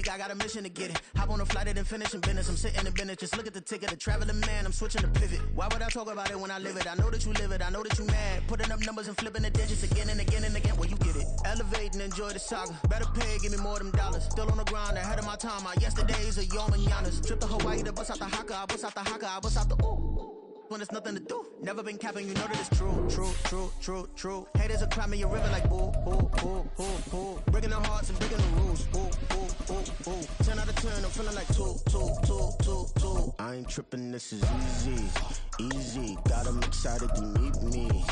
week, I got a mission to get it. Hop on a flight and finish in business. I'm sitting in business, just look at the ticket. A traveling man, I'm switching to pivot. Why would I talk about it when I live it? I know that you live it, I know that you mad. Putting up numbers and flipping the digits again and again and again. Well, you get it. Elevate and enjoy the saga. Better pay, give me more of them dollars. Still on the grind, ahead of my time. My yesterdays are your mananas. Trip to Hawaii to bust out the haka. I bust out the haka. I bust out the ooh. When there's nothing to do. Never been capping, you know that it's true. True. Haters are climbing your river like boo. Breaking their hearts and breaking the rules. Ooh. 10 out of 10, I'm feeling like two. I ain't tripping, this is easy. Got 'em excited to meet me.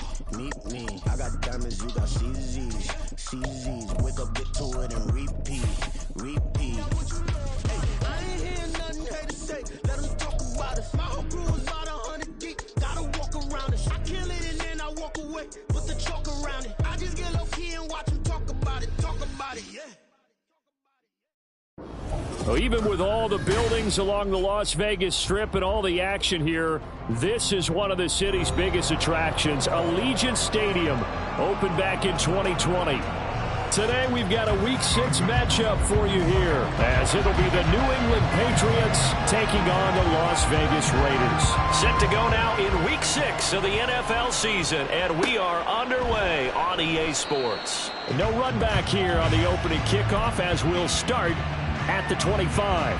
I got diamonds, you got CZs. Wake up, get to it and repeat. Hey, I ain't hearing nothing hate to say. Let them talk about us. My whole crew is about 100 deep. Gotta walk around it. I kill it and then I walk away. Put the chalk around it. I just get low key and watch them talk about it, yeah. So even with all the buildings along the Las Vegas Strip and all the action here, this is one of the city's biggest attractions. Allegiant Stadium opened back in 2020. Today we've got a Week 6 matchup for you here, as it'll be the New England Patriots taking on the Las Vegas Raiders. Set to go now in Week 6 of the NFL season, and we are underway on EA Sports. No run back here on the opening kickoff, as we'll start at the 25.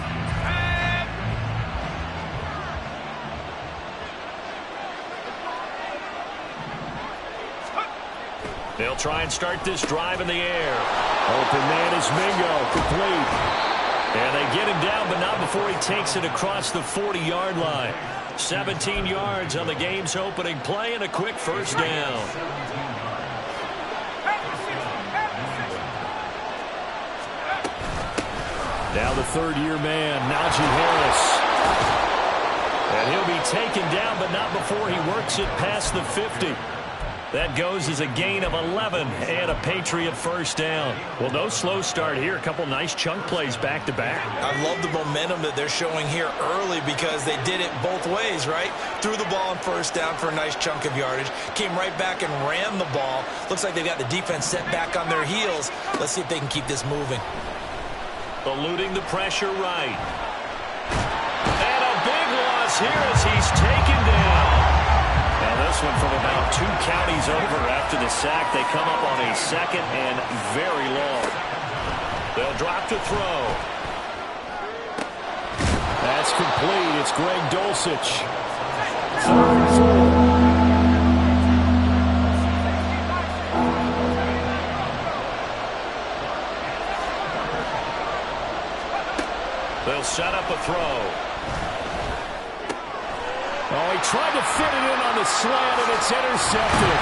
They'll try and start this drive in the air. Open man is Mingo, complete. And they get him down, but not before he takes it across the 40-yard line. 17 yards on the game's opening play and a quick first down. Now the third-year man, Najee Harris. And he'll be taken down, but not before he works it past the 50. That goes as a gain of 11 and a Patriot first down. Well, no slow start here. A couple nice chunk plays back-to-back. I love the momentum that they're showing here early because they did it both ways, right? Threw the ball on first down for a nice chunk of yardage. Came right back and ran the ball. Looks like they've got the defense set back on their heels. Let's see if they can keep this moving. Eluding the pressure right. And a big loss here as he's taken down. Now this one from about 2 counties over after the sack. They come up on a second and very long. They'll drop to throw. That's complete. It's Greg Dulcich. 3rd and 4. They'll set up a throw. Oh, he tried to fit it in on the slant, and it's intercepted.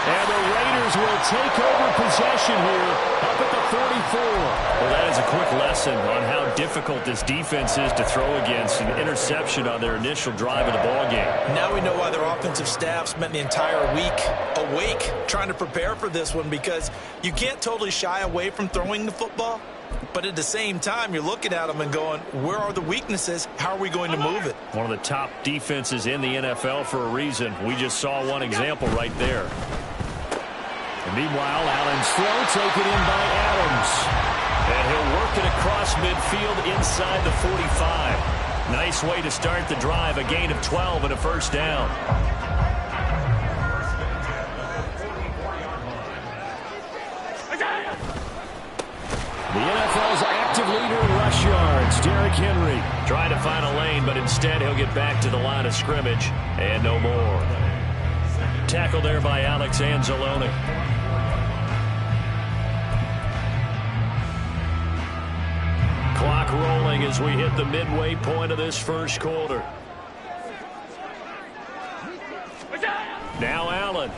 And the Raiders will take over possession here up at the 44. Well, that is a quick lesson on how difficult this defense is to throw against. An interception on their initial drive of the ballgame. Now we know why their offensive staff spent the entire week awake trying to prepare for this one, because you can't totally shy away from throwing the football. But at the same time, you're looking at them and going, where are the weaknesses? How are we going to move it? One of the top defenses in the NFL for a reason. We just saw one example right there. And meanwhile, Allen's throw taken in by Adams. And he'll work it across midfield inside the 45. Nice way to start the drive. A gain of 12 and a first down. The NFL's active leader in rush yards, Derrick Henry. Trying to find a lane, but instead he'll get back to the line of scrimmage. And no more. Tackle there by Alex Anzalone. Clock rolling as we hit the midway point of this first quarter. Now Allen.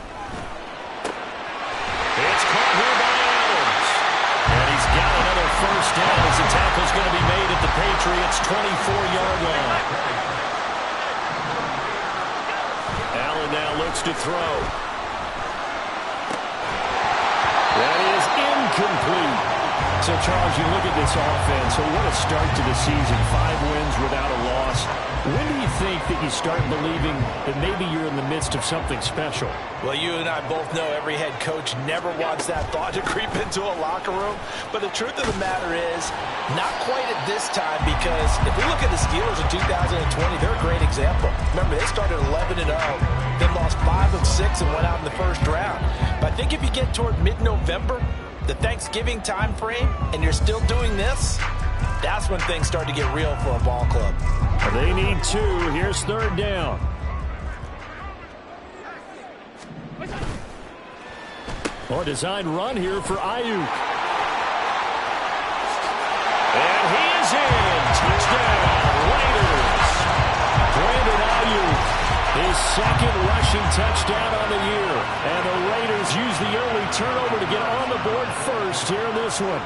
It's caught here by Adams. And he's got another first down as the tackle's going to be made at the Patriots' 24-yard line. Allen now looks to throw. That is incomplete. So, Charles, you look at this offense. So what a start to the season. 5 wins without a loss. When do you think that you start believing that maybe you're in the midst of something special? Well, you and I both know every head coach never wants that thought to creep into a locker room. But the truth of the matter is, not quite at this time, because if we look at the Steelers in 2020, they're a great example. Remember, they started 11-0, then lost 5 of 6 and went out in the first round. But I think if you get toward mid-November, the Thanksgiving time frame, and you're still doing this, that's when things start to get real for a ball club. They need 2. Here's third down. A design run here for Ayuk. And he is in. Touchdown, Raiders. Brandon Ayuk, his second rushing touchdown on the year. And the Raiders use the early turnover to get on the board first here in this one.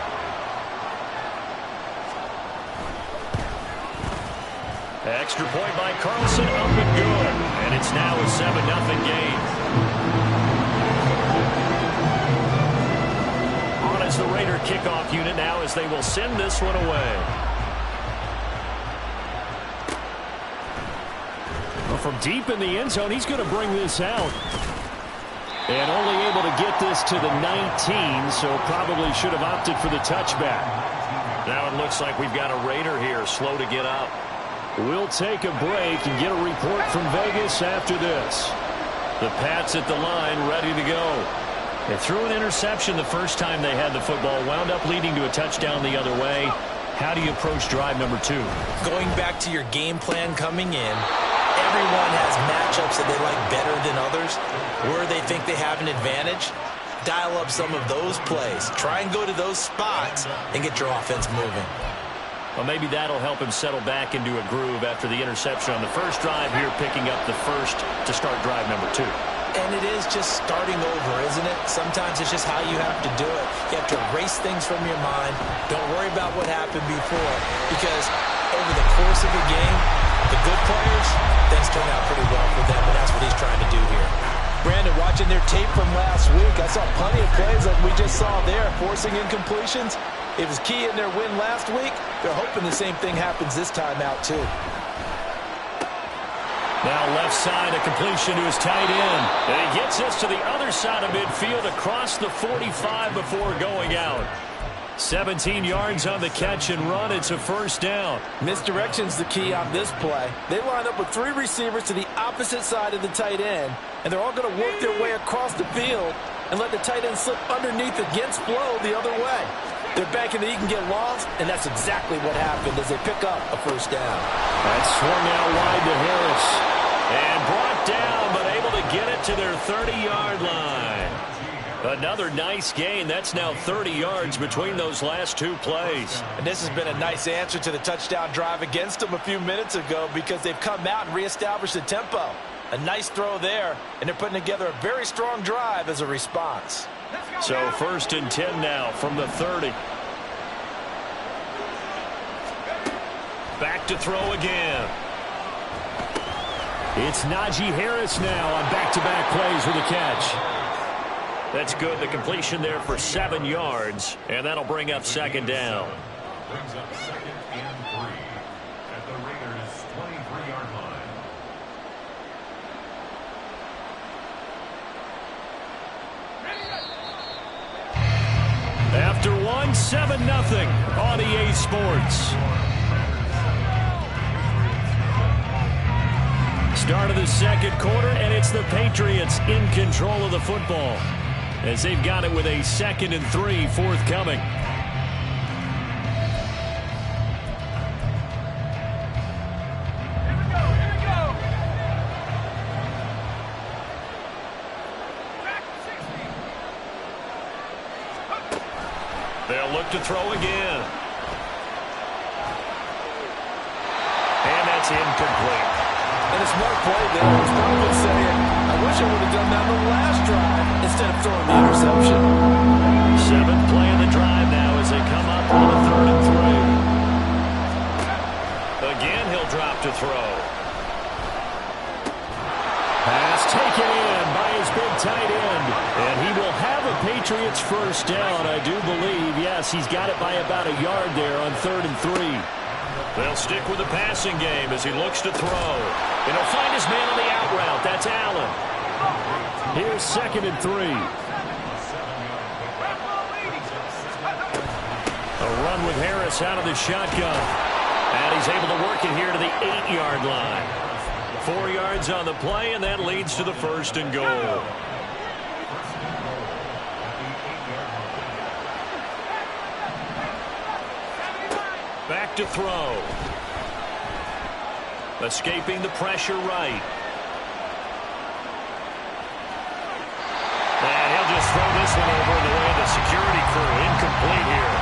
Extra point by Carlson, up and good. And it's now a 7-0 game. On as the Raider kickoff unit now as they will send this one away. Well, from deep in the end zone, he's going to bring this out. And only able to get this to the 19, so probably should have opted for the touchback. Now it looks like we've got a Raider here, slow to get up. We'll take a break and get a report from Vegas after this. The Pats at the line, ready to go. They threw an interception the first time they had the football, wound up leading to a touchdown the other way. How do you approach drive number 2? Going back to your game plan coming in, everyone has matchups that they like better than others, where they think they have an advantage. Dial up some of those plays. Try and go to those spots and get your offense moving. Well, maybe that'll help him settle back into a groove after the interception on the first drive here, picking up the first to start drive number 2. And it is just starting over, isn't it? Sometimes it's just how you have to do it. You have to erase things from your mind. Don't worry about what happened before, because over the course of the game, the good players, things turn out pretty well for them, and that's what he's trying to do here. Brandon, watching their tape from last week, I saw plenty of plays like we just saw there, forcing incompletions. It was key in their win last week. They're hoping the same thing happens this time out, too. Now left side, a completion to his tight end. And he gets us to the other side of midfield across the 45 before going out. 17 yards on the catch and run. It's a first down. Misdirection's the key on this play. They line up with 3 receivers to the opposite side of the tight end, and they're all going to work their way across the field and let the tight end slip underneath against flow the other way. They're banking that he can get lost, and that's exactly what happened as they pick up a first down. That's swung out wide to Harris. And brought down, but able to get it to their 30-yard line. Another nice gain. That's now 30 yards between those last 2 plays. And this has been a nice answer to the touchdown drive against them a few minutes ago, because they've come out and reestablished the tempo. A nice throw there, and they're putting together a very strong drive as a response. So 1st and 10 now from the 30. Back to throw again. It's Najee Harris now on back-to-back plays with a catch. That's good. The completion there for 7 yards, and that'll bring up 2nd down. Brings up 2nd and 3 at the Raiders' 23-yard line. After 1, 7-0 on EA Sports. Start of the 2nd quarter, and it's the Patriots in control of the football as they've got it with a 2nd and 3 forthcoming. They'll look to throw again. And that's incomplete. And a smart play there. He's probably saying, I wish I would have done that on the last drive instead of throwing the interception. 7th play of the drive now as they come up on a 3rd and 3. Again, he'll drop to throw. Pass taken in by his big tight end. And he will have a Patriots first down, I do believe. Yes, he's got it by about a yard there on 3rd and 3. They'll stick with the passing game as he looks to throw. And he'll find his man on the out route. That's Allen. Here's 2nd and 3. A run with Harris out of the shotgun. And he's able to work it here to the 8-yard line. 4 yards on the play, and that leads to the 1st and goal. Back to throw. Escaping the pressure right. And he'll just throw this one over the way of the security crew. Incomplete here.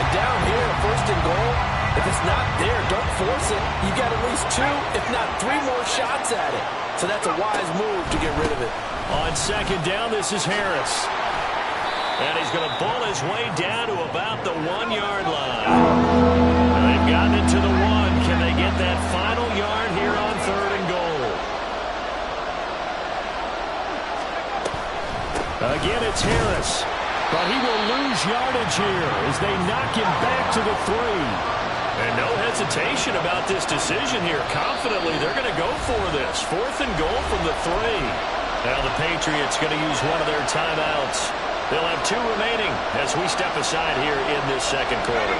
And down here, 1st and goal, if it's not there, don't force it. You got at least 2, if not 3 more shots at it. So that's a wise move to get rid of it. On 2nd down, this is Harris. And he's going to bull his way down to about the 1-yard line. And they've gotten it to the 1. Can they get that final yard here on 3rd and goal? Again, it's Harris. But he will lose yardage here as they knock him back to the 3. And no hesitation about this decision here. Confidently, they're going to go for this. 4th and goal from the 3. Now the Patriots going to use one of their timeouts. They'll have 2 remaining as we step aside here in this 2nd quarter.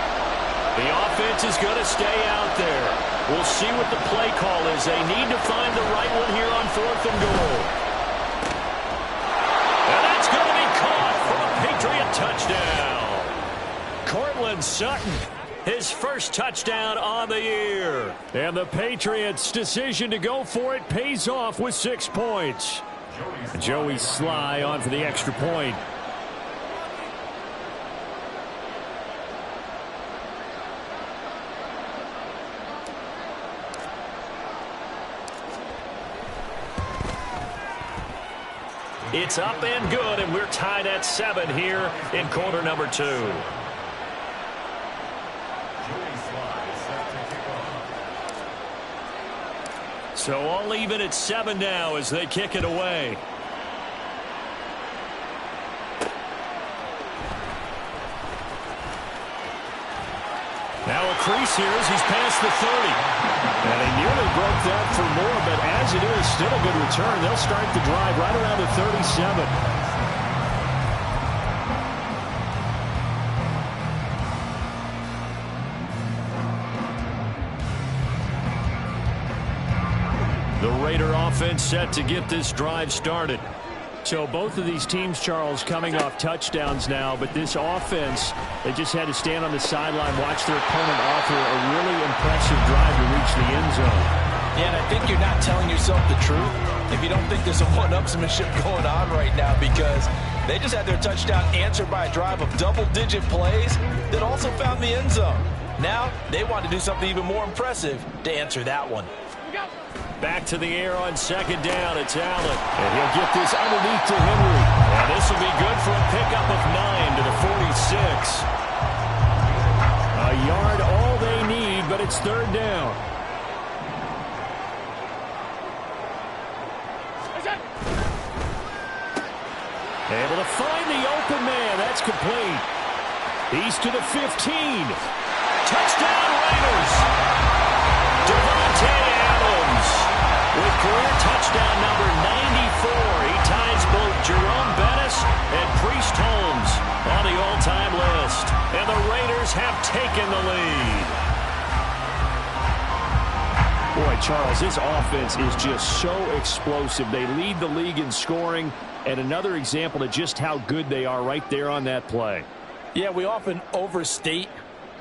The offense is going to stay out there. We'll see what the play call is. They need to find the right one here on 4th and goal. And that's going to be caught for a Patriot touchdown. Cortland Sutton, his first touchdown on the year. And the Patriots' decision to go for it pays off with 6 points. Joey Sly on for the extra point. It's up and good, and we're tied at 7 here in quarter number 2. So all even at 7 now as they kick it away. Now a crease here as he's past the 30. And he nearly broke that for more, but as it is, still a good return. They'll start the drive right around the 37. The Raider offense set to get this drive started. So both of these teams, Charles, coming off touchdowns now, but this offense, they just had to stand on the sideline, watch their opponent offer a really impressive drive to reach the end zone. Yeah, and I think you're not telling yourself the truth if you don't think there's a one-upsmanship going on right now, because they just had their touchdown answered by a drive of double-digit plays that also found the end zone. Now they want to do something even more impressive to answer that one. Back to the air on 2nd down. It's Allen. And he'll get this underneath to Henry. And this will be good for a pickup of 9 to the 46. A yard all they need, but it's 3rd down. Able to find the open man. That's complete. He's to the 15. Touchdown Raiders. Devontae Adams with career touchdown number 94. He ties both Jerome Bettis and Priest Holmes on the all-time list. And the Raiders have taken the lead. Boy, Charles, this offense is just so explosive. They lead the league in scoring, and another example of just how good they are right there on that play. Yeah, we often overstate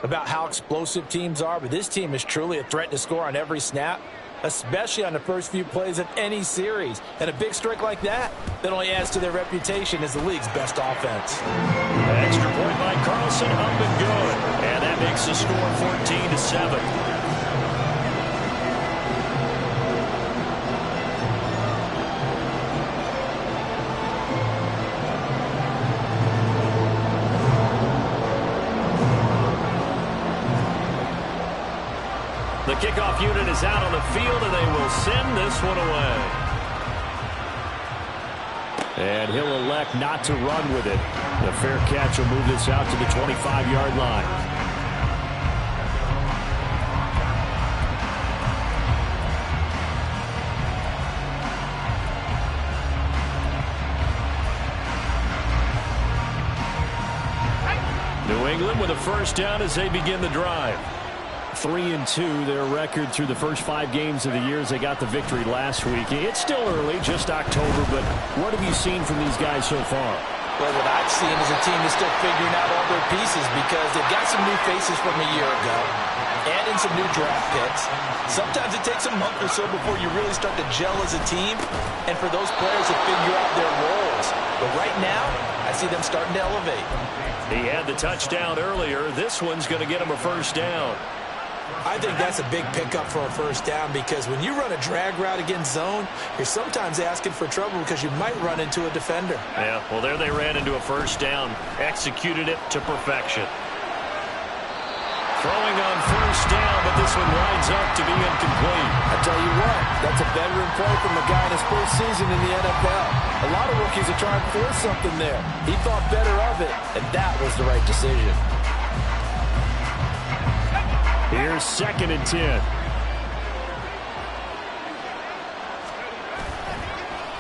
about how explosive teams are, but this team is truly a threat to score on every snap, especially on the first few plays of any series. And a big strike like that only adds to their reputation as the league's best offense. Extra point by Carlson, up and good. And that makes the score 14-7. The kickoff unit is out on the field, and they will send this one away. And he'll elect not to run with it. The fair catch will move this out to the 25-yard line. England with a first down as they begin the drive. 3-2, their record through the first 5 games of the year as they got the victory last week. It's still early, just October, but what have you seen from these guys so far? Well, what I've seen is a team that's still figuring out all their pieces because they've got some new faces from a year ago, add in some new draft picks. Sometimes it takes a month or so before you really start to gel as a team and for those players to figure out their roles. But right now, I see them starting to elevate. He had the touchdown earlier. This one's going to get him a first down. I think that's a big pickup for a first down because when you run a drag route against zone, you're sometimes asking for trouble because you might run into a defender. Yeah, well, there they ran into a first down. Executed it to perfection. Throwing on first down, but this one winds up to be incomplete. I tell you what, that's a veteran play from the guy in his first season in the NFL. A lot of rookies are trying to force something there. He thought better of it, and that was the right decision. Here's 2nd and 10.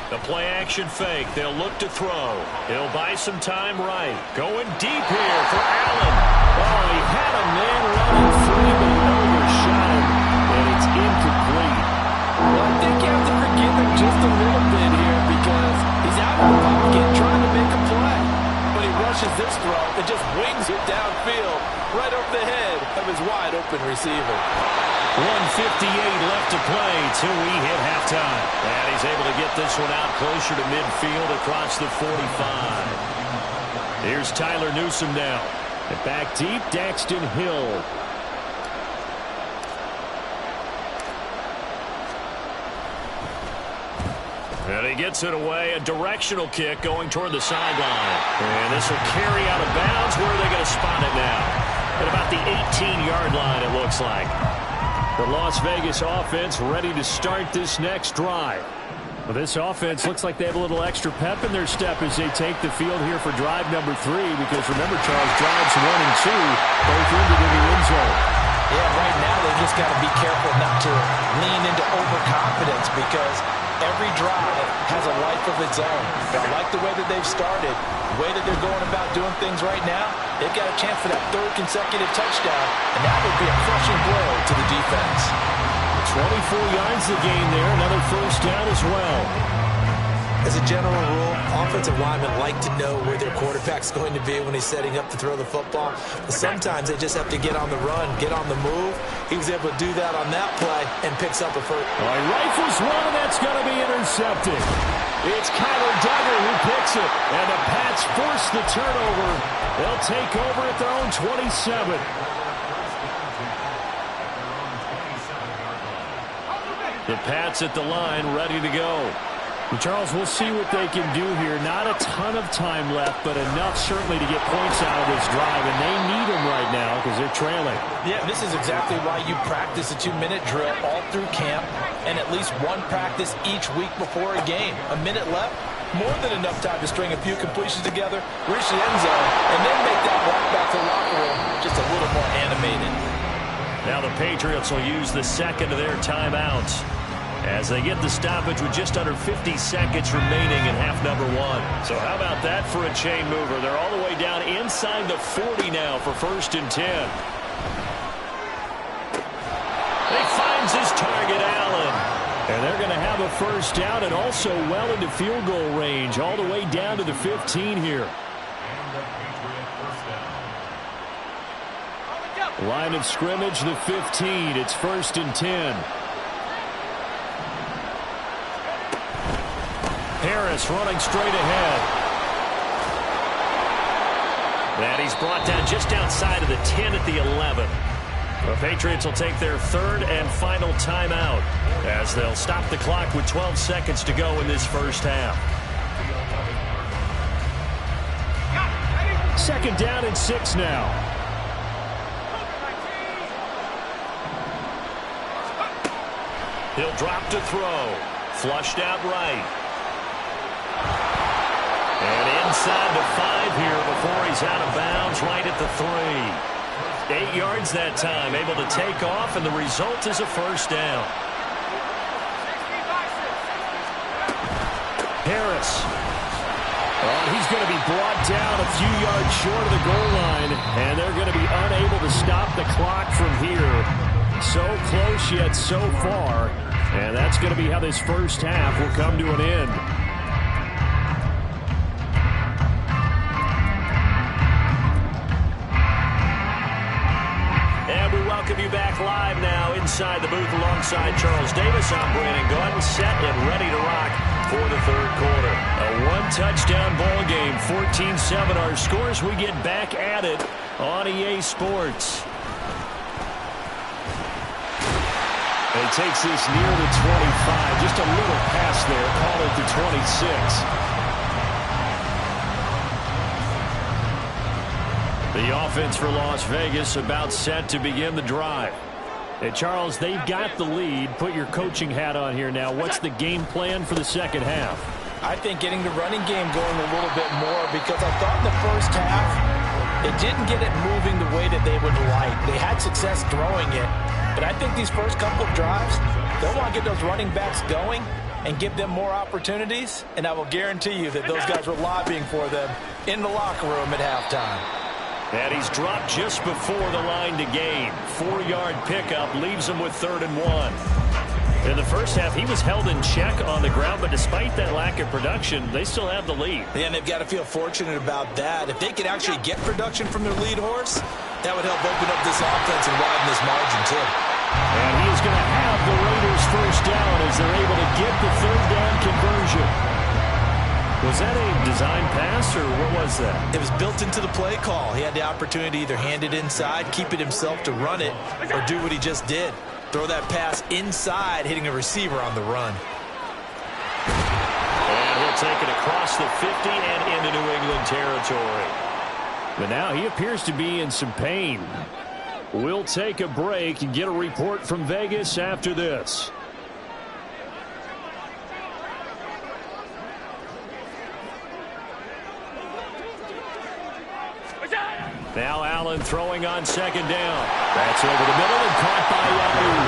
The play action fake. They'll look to throw. He'll buy some time right. Going deep here for Allen. Oh, he had a man running free, but he overshot him, and it's incomplete. Well, I think you have to forgive him just a little bit here because he's out of the pocket trying to make a play. But he rushes this throw and just wings it downfield right over the head of his wide-open receiver. 1:58 left to play till we hit halftime. And he's able to get this one out closer to midfield across the 45. Here's Tyler Newsome now. And back deep, Daxton Hill. And he gets it away. A directional kick going toward the sideline. And this will carry out of bounds. Where are they going to spot it now? At about the 18-yard line, it looks like. The Las Vegas offense ready to start this next drive. Well, this offense looks like they have a little extra pep in their step as they take the field here for drive number 3, because remember, Charles, drives 1 and 2 both ended in the end zone. Yeah, right now they just got to be careful not to lean into overconfidence because every drive has a life of its own. I like the way that they've started, the way that they're going about doing things right now. They've got a chance for that 3rd consecutive touchdown, and that would be a crushing blow to the defense. 24 yards the gain there, another first down as well. As a general rule, offensive linemen like to know where their quarterback's going to be when he's setting up to throw the football. But sometimes they just have to get on the run, get on the move. He was able to do that on that play and picks up a first. He rifles one, and that's going to be intercepted. It's Kyler Duggar who picks it, and the Pats force the turnover. They'll take over at their own 27. The Pats at the line, ready to go. Charles, we'll see what they can do here. Not a ton of time left, but enough certainly to get points out of this drive, and they need them right now because they're trailing. Yeah, this is exactly why you practice a 2-minute drill all through camp and at least one practice each week before a game. A minute left, more than enough time to string a few completions together, reach the end zone, and then make that walk back to the locker room just a little more animated. Now the Patriots will use the 2nd of their timeouts as they get the stoppage with just under 50 seconds remaining in half number 1. So how about that for a chain mover? They're all the way down inside the 40 now for 1st and 10. He finds his target, Allen. And they're going to have a first down and also well into field goal range, all the way down to the 15 here. Line of scrimmage, the 15. It's 1st and 10. Harris running straight ahead. And he's brought down just outside of the 10 at the 11. The Patriots will take their 3rd and final timeout as they'll stop the clock with 12 seconds to go in this first half. 2nd down and 6 now. He'll drop to throw. Flushed out right. And inside the 5 here before he's out of bounds right at the 3. 8 yards that time, able to take off, and the result is a first down. Harris. Oh, he's going to be brought down a few yards short of the goal line, and they're going to be unable to stop the clock from here. So close yet so far, and that's going to be how this first half will come to an end. And we welcome you back live now inside the booth alongside Charles Davis. I'm Brandon Gunn, set and ready to rock for the third quarter. A one-touchdown ball game, 14-7 our scores. We get back at it on EA Sports. And he takes this near the 25. Just a little pass there. Call it the 26. The offense for Las Vegas about set to begin the drive. Hey, Charles, they've got the lead. Put your coaching hat on here now. What's the game plan for the second half? I think getting the running game going a little bit more, because I thought in the first half it didn't get it moving the way that they would like. They had success throwing it, but I think these first couple of drives, they'll want to get those running backs going and give them more opportunities, and I will guarantee you that those guys were lobbying for them in the locker room at halftime. And he's dropped just before the line to gain. 4-yard pickup leaves him with 3rd and 1. In the first half, he was held in check on the ground, but despite that lack of production, they still have the lead. And they've got to feel fortunate about that. If they could actually get production from their lead horse, that would help open up this offense and widen this margin too. And he is going to have the Raiders first down as they're able to get the 3rd down conversion. Was that a design pass, or what was that? It was built into the play call. He had the opportunity to either hand it inside, keep it himself to run it, or do what he just did. Throw that pass inside, hitting a receiver on the run. And he'll take it across the 50 and into New England territory. But now he appears to be in some pain. We'll take a break and get a report from Vegas after this. Now Allen throwing on 2nd down. That's over the middle and caught by Yahoo.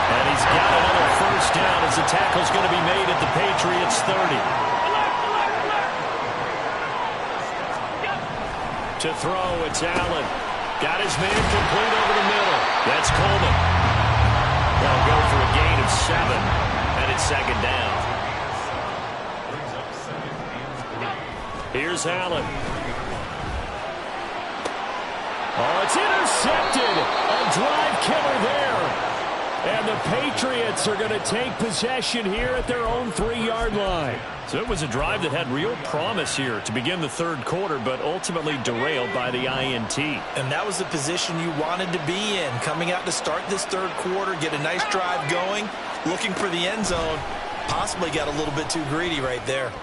And he's got another first down as the tackle's going to be made at the Patriots 30. To throw, it's Allen. Got his man complete over the middle. That's Coleman. They'll go for a gain of 7, and it's 2nd down. Here's Allen. Oh, it's intercepted. A drive killer there. And the Patriots are going to take possession here at their own 3-yard line. So it was a drive that had real promise here to begin the third quarter, but ultimately derailed by the INT. And that was the position you wanted to be in. Coming out to start this third quarter, get a nice drive going, looking for the end zone. Possibly got a little bit too greedy right there.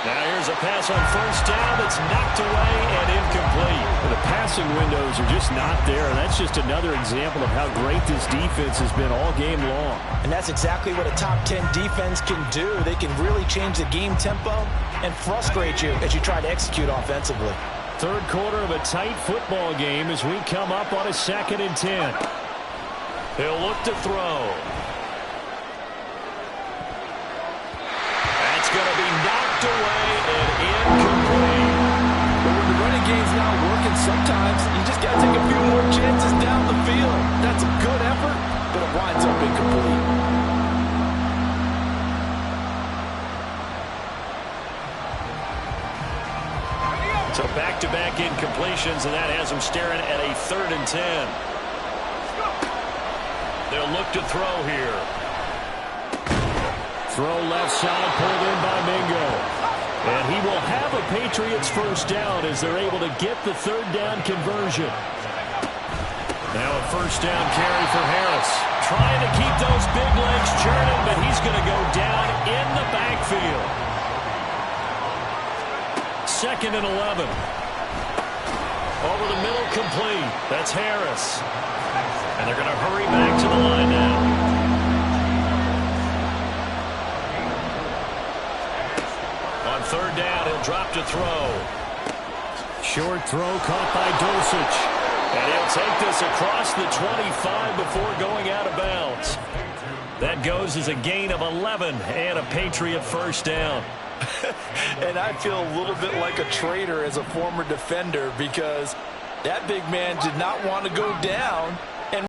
Now here's a pass on first down that's knocked away and incomplete. The passing windows are just not there. That's just another example of how great this defense has been all game long. And that's exactly what a top 10 defense can do. They can really change the game tempo and frustrate you as you try to execute offensively. Third quarter of a tight football game as we come up on a 2nd and 10. He'll look to throw. That's going to be knocked away and incomplete. But when the running game's not working, sometimes you just got to take a few more chances down the field. That's a good effort, but it winds up incomplete. So back-to-back incompletions, and that has him staring at a 3rd and 10. They'll look to throw here. Throw left side, pulled in by Mingo. And he will have a Patriots first down as they're able to get the 3rd down conversion. Now a first down carry for Harris. Trying to keep those big legs churning, but he's going to go down in the backfield. 2nd and 11. Over the middle, complete. That's Harris. And they're going to hurry back to the line now. On 3rd down, he'll drop to throw. Short throw caught by Dulcich. And he'll take this across the 25 before going out of bounds. That goes as a gain of 11 and a Patriot first down. And I feel a little bit like a traitor as a former defender because that big man did not want to go down